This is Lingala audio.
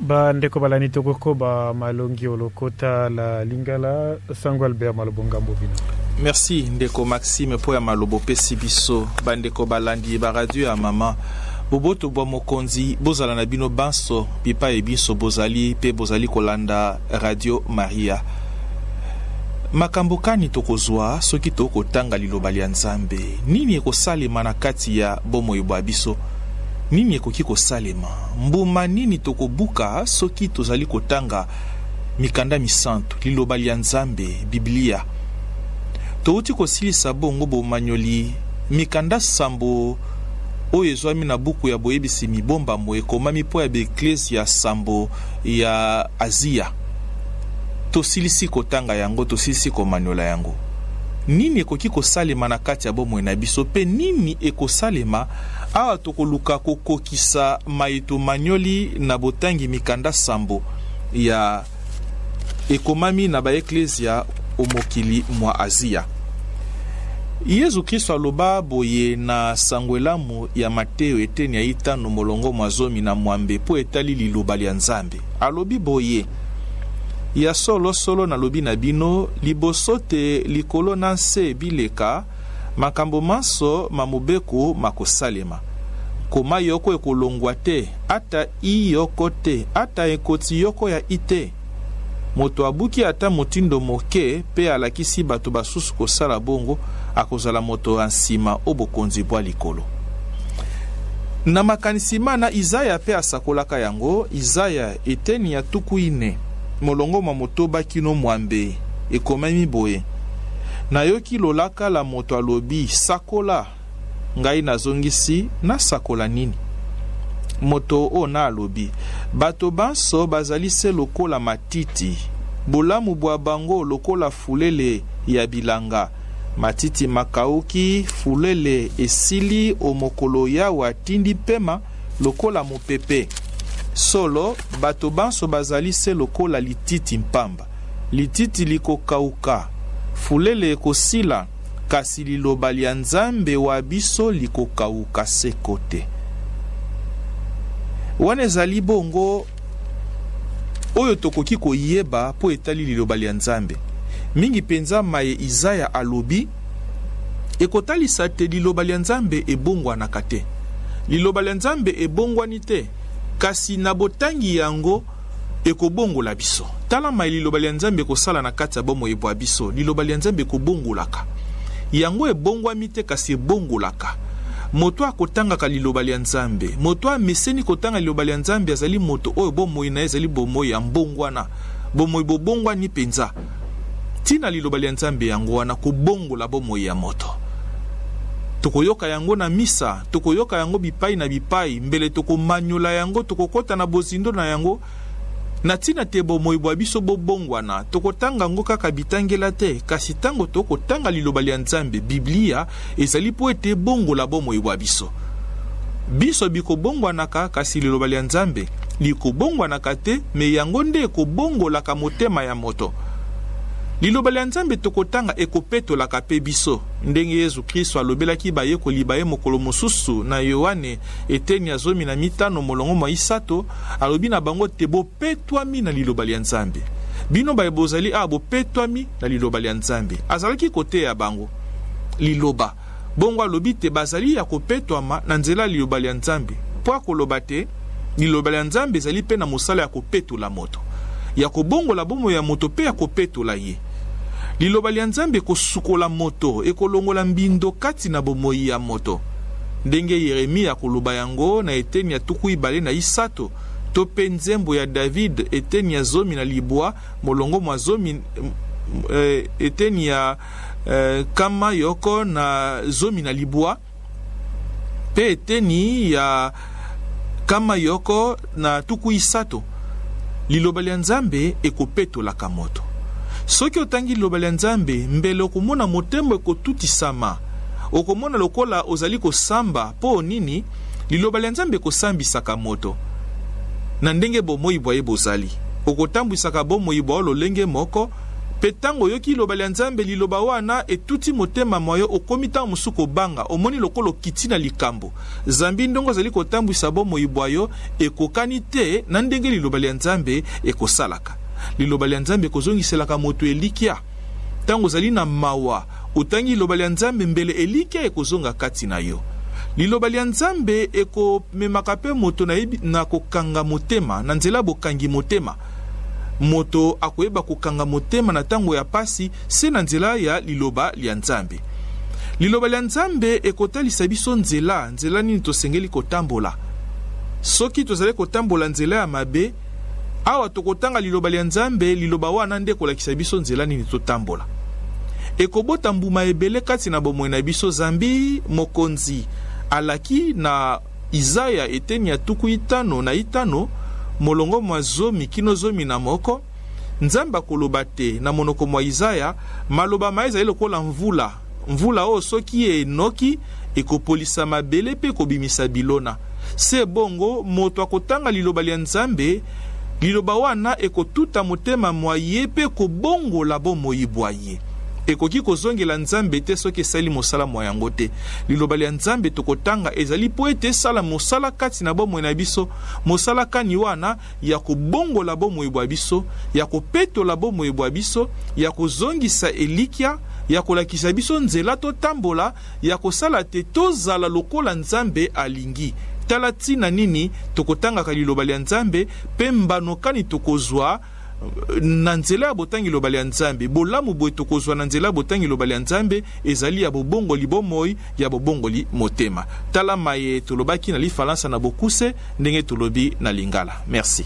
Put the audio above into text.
Ba ndeko balani tokoko ba malongi olokota la lingala Sango Albert Malobongambo bino. Merci ndeko Maxime po ya malobo pesi biso ba ndeko balandi ba radio ya mama boboto bwa mokonzi bozala na bino banso pipa e biso bozali pe bozali kolanda Radio Maria. Makambo kani tokozwa soki tokotanga liloba lya Nzambe nini ekosalema na kati ya bomoi bwa biso nini ekoki kosalema mbuma nini tokobuka soki tozali kotanga mikanda misantu liloba lya Nzambe Biblia touti kosilisa bongo bomanyoli mikanda sambo oyo ezwami na buku ya boyebisi mibomba mo ekomami po ya Ecclesia sambo ya Asia tosilisi kotanga yango tosilisi komanyola yango nini ekoki kosalema na kati ya bomoi na biso pe nini ekosalema awa tokoluka kokokisa maito manyoli na botangi mikanda sambo ya ekomami na ba Ecclesia omokili mwa Asia. Yesu Kristo aloba boye na sangwelamu ya Mateo eteni ya itano molongo mwazomi na mwambe po etali liloba lya Nzambe. Alobi boye ya solo na lobi na bino liboso te likolo na nse bileka makambo manso mamubeko makosalema. Koma yoko ekolongwa te ata iyoko te ata ekoti yoko ya ite. Moto abuki ata motindo moke pe alakisi bato basusu kosala bongo akozala moto ansima obokonzi bwa likolo. Na makanisima na Isaya pe asakolaka yango Isaya eteni ya tuku ine molongo ma motoba kino mwambe ekomami boye nayoki lolaka la moto alobi sakola ngai nazongisi na sakola nini moto ona alobi bato banso bazali se lokola matiti bolamu bwa bango lokola fulele ya bilanga matiti makauki fulele esili omokolo ya watindi pema lokola mopepe solo bato banso bazali se lokola lititi mpamba lititi likokauka fulele ekosila kasi liloba lya Nzambe wa biso likokauka se kote. Wana ezali bongo oyo tokoki koyeba po etali liloba lya Nzambe mingi penza maye Isaya alobi ekotalisa te liloba lya Nzambe ebongwanaka te liloba lya Nzambe ebongwani te kasi na botangi yango ekobongola biso tala maye liloba lya Nzambe ekosala na kati ya bomoi bwa biso liloba lya Nzambe ekobongolaka yango ebongwami te kasi ebongolaka moto akotangaka liloba lya Nzambe moto ameseni kotanga liloba lya Nzambe azali moto oyo bomoi na ezali bomoi ya mbongwana bomoi bobongwani penza tina liloba lya Nzambe yango wana kobongola bomoi ya moto tokoyoka yango na misa tokoyoka yango bipai na bipai mbele tokomanyola yango tokokota na bozindo na yango na tina te bomoi bwa biso bobongwana tokotanga ngo kaka bitangela te kasi tango tokotanga liloba lya Nzambe Biblia ezali po ete bongola bomoi bwa biso biso bikobongwanaka kasi liloba lya Nzambe likobongwanaka te me yango nde ekobongolaka motema ya moto liloba lya Nzambe tokotanga ekopetolaka pe biso ndenge Yesu Kristo alobelaki bayekoli baye mokolo mosusu na Yohane eteni ya 15 molongo mwa isato alobi na bango te bopetwami na liloba lya Nzambe bino baye bozali bopetwami na liloba lya Nzambe azalaki kote ya bango liloba bongo alobi te bazali ya kopetwama na nzela liloba lya Nzambe po akoloba te liloba lya Nzambe ezali pe na mosala ya kopetola moto ya kobongola bomo ya moto pe ya kopetola ye liloba lya Nzambe kosukola moto ekolongola mbindo kati na bomoi ya moto ndenge Yeremia koloba yango na eteni ya tuku ibale na isato to pe nzembo ya David eteni ya zomi na libwa molongo mwa zomi eteni ya kama yoko na zomi na libwa pe eteni ya kama yoko na tuku isato liloba lya Nzambe ekopetolaka moto soki otangi liloba lya Nzambe mbele okomona motembo ekotutisama okomona lokola ozali kosamba po nini liloba lya Nzambe ekosambisaka moto na ndenge bomoi bwa ye bozali okotambwisaka bomoi bwa lolenge moko petango yoki liloba lya Nzambe liloba wana etuti motema moyo okomita musuko banga omoni lokolo kitina likambo zambi ndongo zali kotambwisa bomoi bwayo ekokani te na ndenge liloba lya Nzambe ekosalaka. Liloba lya Nzambe kozongiselaka moto elikia tango zali na mawa utangi liloba lya Nzambe mbele elikia ekozonga kati na yo. Liloba lya Nzambe ekomemaka pe moto na kokanga motema na nzela bokangi motema. Moto akoyeba kokanga motema na tango ya pasi se na nzela ya liloba lya Nzambe. Liloba lya Nzambe ekotalisa biso nzela nini tosengeli kotambola. Soki tozali kotambola nzela ya mabe, awa tokotanga liloba lya Nzambe liloba wana nde kolakisa biso nzela nini totambola. Ekobota mbuma ebele kati na bomoi na biso zambi mokonzi alaki na Isaya eteni ya tuku 5 molongo mwa 10 kino 11 Nzamba koloba te na monoko mwa Isaya maloba maiza lokola mvula o soki enoki ekopolisa mabele pe kobimisa bilona. Se bongo moto akotanga liloba lya Nzambe liloba wana ekotuta motema mwa ye pe kobongola bomoi bwa ye. Ekoki kozongela Nzambe te soki esali mosala mwa yango te. Liloba lya Nzambe tokotanga ezali po ete sala mosala kati na bomoi na biso, mosala kani wana ya kobongola bomoi bwa biso, ya kopetola bomoi bwa biso, ya kozongisa elikia, ya kolakisa biso nzela totambola, ya kosala te tozala lokola Nzambe alingi. Tala tina nini tokotanga liloba lya Nzambe pe mbanokani tokozwa na nzela ya botangi liloba lya Nzambe. Bolamu boye tokozwa na nzela ya botangi liloba lya Nzambe ezali ya bobongoli bomoi, ya bobongoli motema. Tala maye tolobaki na lifalansa na bokuse ndenge tolobi na lingala. Merci.